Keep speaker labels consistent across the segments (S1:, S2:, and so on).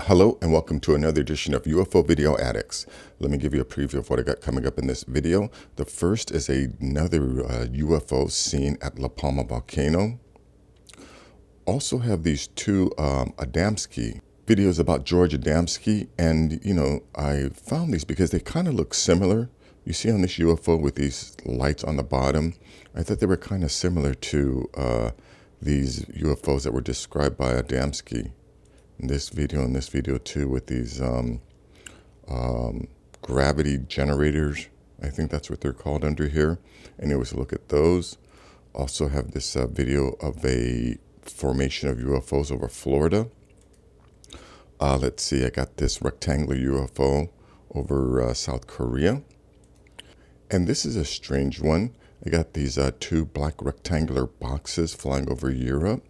S1: Hello and welcome to another edition of UFO Video Addicts. Let me give you a preview of what I got coming up in this video. The first is another UFO seen at La Palma Volcano. Also have these two Adamski videos about George Adamski, and I found these because they kind of look similar. You see on this UFO with these lights on the bottom, I thought they were kind of similar to these UFOs that were described by Adamski. In this video and this video too, with these gravity generators. I think that's what they're called under here. Anyways, look at those. Also have this video of a formation of UFOs over Florida. Let's see, I got this rectangular UFO over South Korea. And this is a strange one. I got these two black rectangular boxes flying over Europe.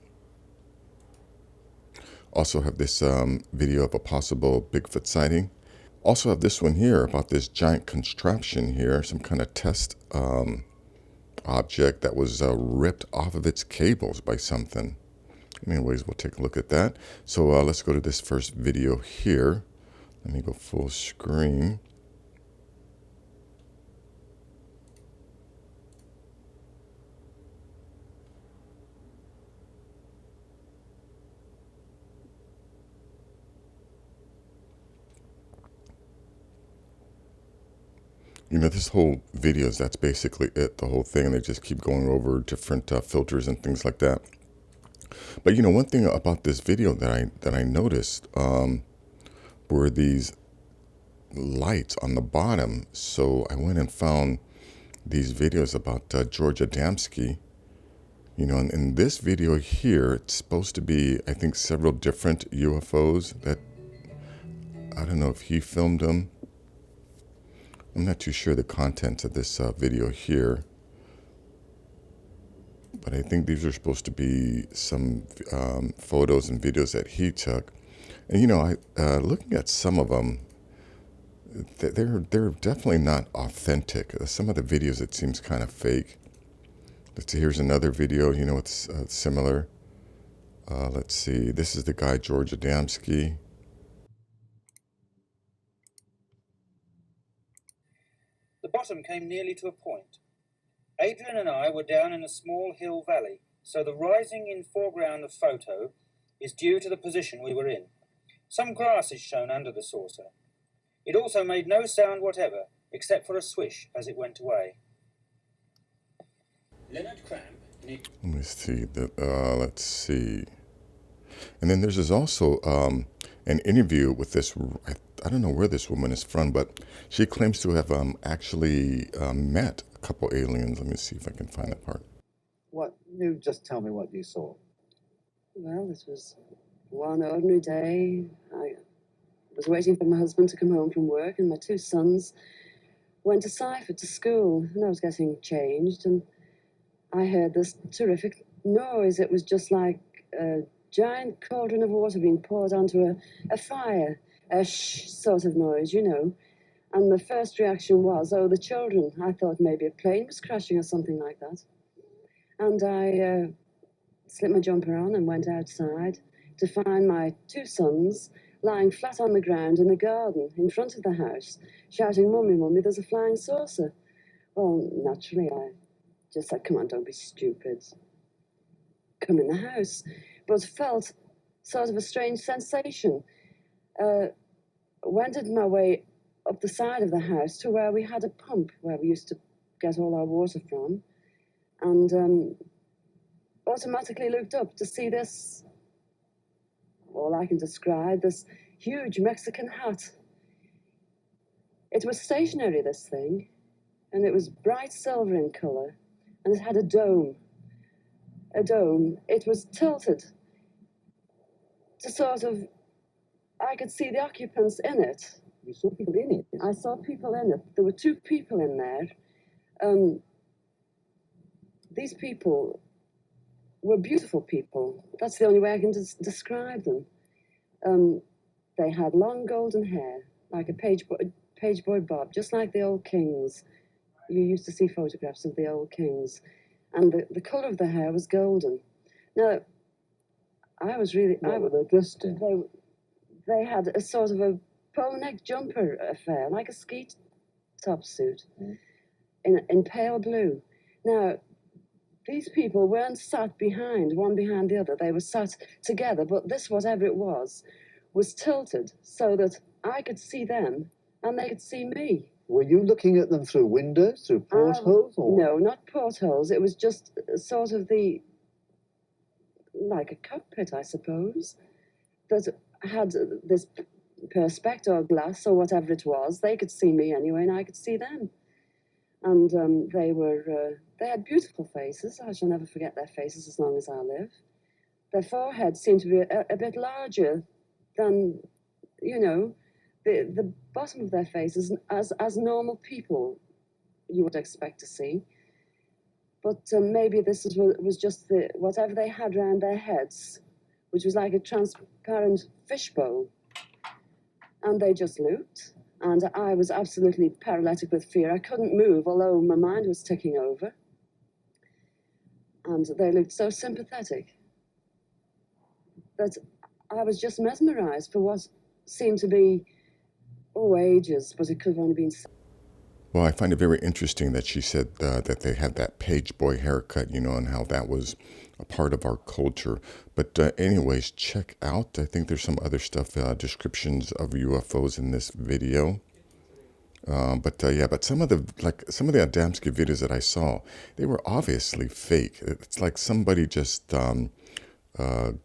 S1: Also have this video of a possible Bigfoot sighting. Also have this one here about this giant contraption here, some kind of test object that was ripped off of its cables by something. Anyways, we'll take a look at that. So let's go to this first video here. Let me go full screen. This whole video, that's basically it, the whole thing, and they just keep going over different filters and things like that. But one thing about this video that I noticed were these lights on the bottom. So I went and found these videos about George Adamski. And in this video here, it's supposed to be, I think, several different UFOs that, I don't know if he filmed them. I'm not too sure the contents of this video here, but I think these are supposed to be some photos and videos that he took. And looking at some of them, they're definitely not authentic. Some of the videos, it seems kind of fake. Let's see, here's another video. It's similar. Let's see. This is the guy George Adamski.
S2: The bottom came nearly to a point. Adrian and I were down in a small hill valley, so the rising in foreground of photo is due to the position we were in. Some grass is shown under the saucer. It also made no sound whatever, except for a swish as it went away. Leonard Cramp.
S1: Let me see. Let's see. And then there's also an interview with this. I don't know where this woman is from, but she claims to have actually met a couple aliens. Let me see if I can find that part.
S3: What? You just tell me what you saw.
S4: Well, this was one ordinary day. I was waiting for my husband to come home from work, and my two sons went to Cypher to school, and I was getting changed, and I heard this terrific noise. It was just like a giant cauldron of water being poured onto a fire. A shh sort of noise, And the first reaction was, oh, the children. I thought maybe a plane was crashing or something like that. And I slipped my jumper on and went outside to find my two sons lying flat on the ground in the garden in front of the house, shouting, "Mummy, Mummy, there's a flying saucer." Well, naturally, I just said, "Come on, don't be stupid. Come in the house." But felt sort of a strange sensation. Wended my way up the side of the house to where we had a pump where we used to get all our water from, and automatically looked up to see this, all I can describe, this huge Mexican hat. It was stationary, this thing, and it was bright silver in color, and it had a dome. It was tilted to sort of, I could see the occupants in it.
S3: You saw people in it?
S4: I saw people in it. There were two people in there. These people were beautiful people. That's the only way I can describe them. They had long golden hair, like a page boy bob, just like the old kings. You used to see photographs of the old kings. And the color of the hair was golden. Now, I was really...
S3: What were they dressed in?
S4: they had a sort of a polo neck jumper affair, like a ski top suit, in pale blue. Now, these people weren't sat behind, one behind the other. They were sat together, but this, whatever it was tilted so that I could see them and they could see me.
S3: Were you looking at them through windows, through portholes? Or?
S4: No, not portholes. It was just sort of like a cockpit, I suppose, that had this perspex or glass or whatever it was. They could see me anyway, and I could see them. And they had beautiful faces. I shall never forget their faces as long as I live. Their foreheads seemed to be a bit larger than, the bottom of their faces as normal people you would expect to see. But maybe this was just whatever they had around their heads, which was like a transparent fishbowl. And they just looked. And I was absolutely paralytic with fear. I couldn't move, although my mind was ticking over. And they looked so sympathetic that I was just mesmerized for what seemed to be, ages, but it could have only been...
S1: Well, I find it very interesting that she said that they had that page boy haircut, and how that was a part of our culture. But anyways, check out, I think there's some other stuff, descriptions of UFOs in this video. But some of the Adamski videos that I saw, they were obviously fake. It's like somebody just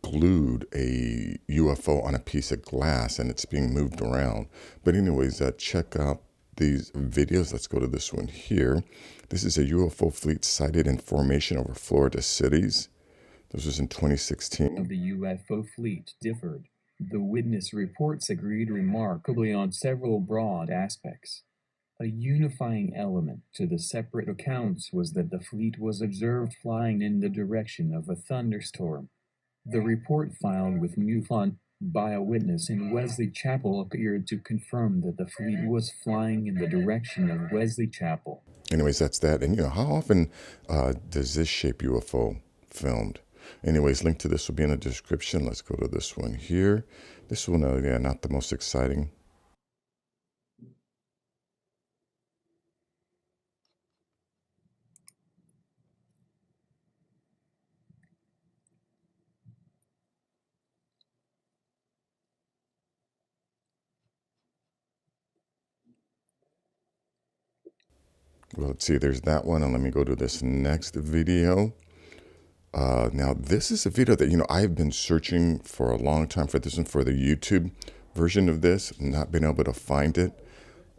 S1: glued a UFO on a piece of glass and it's being moved around. But anyways, check out these videos. Let's go to this one here. This is a UFO fleet sighted in formation over Florida cities. This was in 2016.
S5: The UFO fleet differed. The witness reports agreed remarkably on several broad aspects. A unifying element to the separate accounts was that the fleet was observed flying in the direction of a thunderstorm. The report filed with MUFON by a witness in Wesley Chapel appeared to confirm that the fleet was flying in the direction of Wesley Chapel.
S1: Anyways, that's that. And how often does this shape UFO filmed? Anyways, link to this will be in the description. Let's go to this one here. This one, not the most exciting. Well, let's see, there's that one. And let me go to this next video. Now, this is a video that, I've been searching for a long time for this one, for the YouTube version of this, not been able to find it.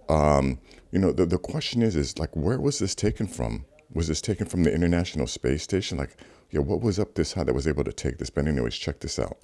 S1: The question is like, where was this taken from? Was this taken from the International Space Station? Like, what was up this high that was able to take this? But anyways, check this out.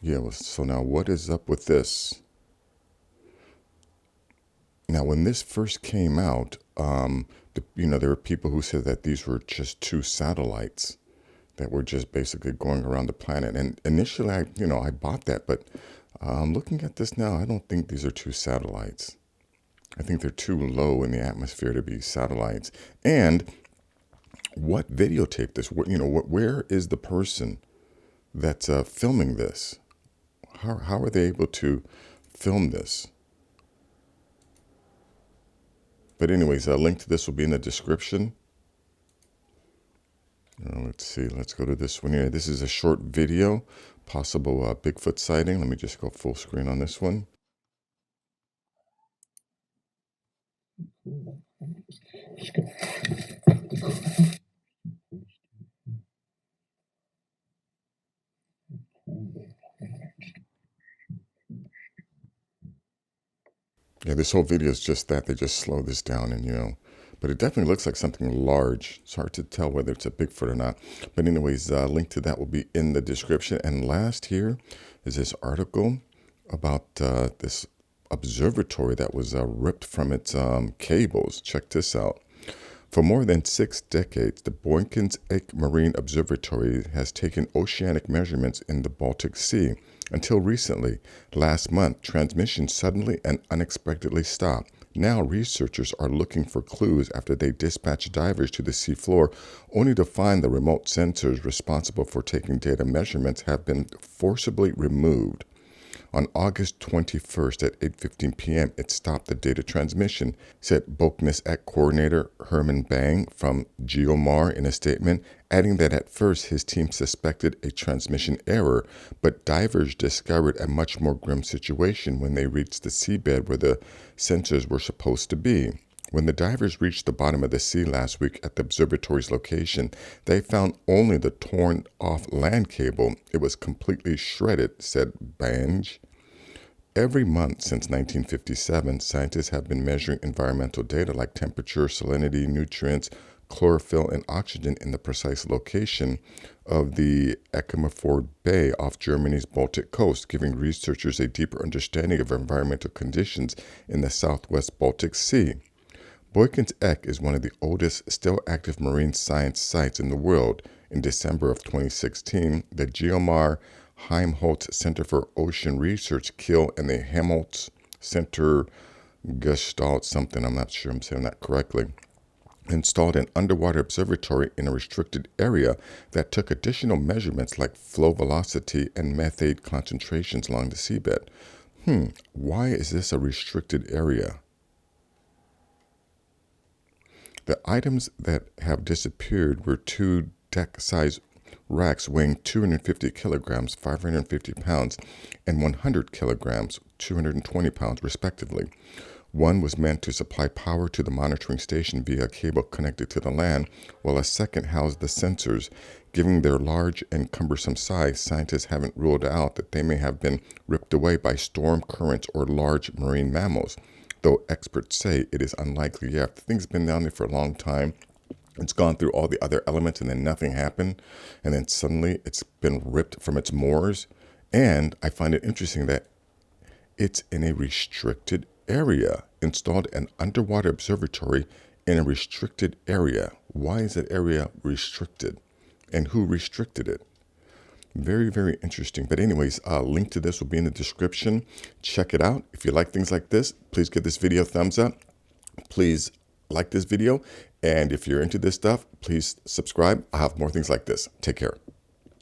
S1: Yeah, well, so now what is up with this? Now, when this first came out, there were people who said that these were just two satellites that were just basically going around the planet. And initially, I bought that, but looking at this now, I don't think these are two satellites. I think they're too low in the atmosphere to be satellites. And what videotaped this? Where is the person that's filming this? How are they able to film this? But anyways, a link to this will be in the description. Let's see. Let's go to this one here. This is a short video, possible Bigfoot sighting. Let me just go full screen on this one. Yeah, this whole video is just that. They just slow this down and, but it definitely looks like something large. It's hard to tell whether it's a Bigfoot or not. But anyways, link to that will be in the description. And last here is this article about this observatory that was ripped from its cables. Check this out. For more than 6 decades, the Boykins Ek Marine Observatory has taken oceanic measurements in the Baltic Sea. Until recently, last month, transmissions suddenly and unexpectedly stopped. Now researchers are looking for clues after they dispatched divers to the seafloor, only to find the remote sensors responsible for taking data measurements have been forcibly removed. On August 21st at 8:15 p.m., it stopped the data transmission, said Boykins Ek coordinator Herman Bang from Geomar in a statement, adding that at first his team suspected a transmission error, but divers discovered a much more grim situation when they reached the seabed where the sensors were supposed to be. When the divers reached the bottom of the sea last week at the observatory's location, they found only the torn-off land cable. It was completely shredded, said Bange. Every month since 1957, scientists have been measuring environmental data like temperature, salinity, nutrients, chlorophyll, and oxygen in the precise location of the Eckernford Bay off Germany's Baltic coast, giving researchers a deeper understanding of environmental conditions in the southwest Baltic Sea. Boykins Ek is one of the oldest still active marine science sites in the world. In December of 2016, the Geomar Helmholtz Center for Ocean Research Kiel and the Helmholtz Center Gestalt something, I'm not sure I'm saying that correctly, installed an underwater observatory in a restricted area that took additional measurements like flow velocity and methane concentrations along the seabed. Why is this a restricted area? The items that have disappeared were 2 deck-sized racks weighing 250 kilograms, 550 pounds, and 100 kilograms, 220 pounds, respectively. One was meant to supply power to the monitoring station via a cable connected to the land, while a second housed the sensors. Given their large and cumbersome size, scientists haven't ruled out that they may have been ripped away by storm currents or large marine mammals, though experts say it is unlikely. Yeah, if the thing's been down there for a long time, it's gone through all the other elements and then nothing happened, and then suddenly it's been ripped from its moors. And I find it interesting that it's in a restricted area, installed an underwater observatory in a restricted area. Why is that area restricted? And who restricted it? Very, very interesting. But anyways, a link to this will be in the description. Check it out. If you like things like this, please give this video a thumbs up. Please like this video. And if you're into this stuff, please subscribe. I have more things like this. Take care.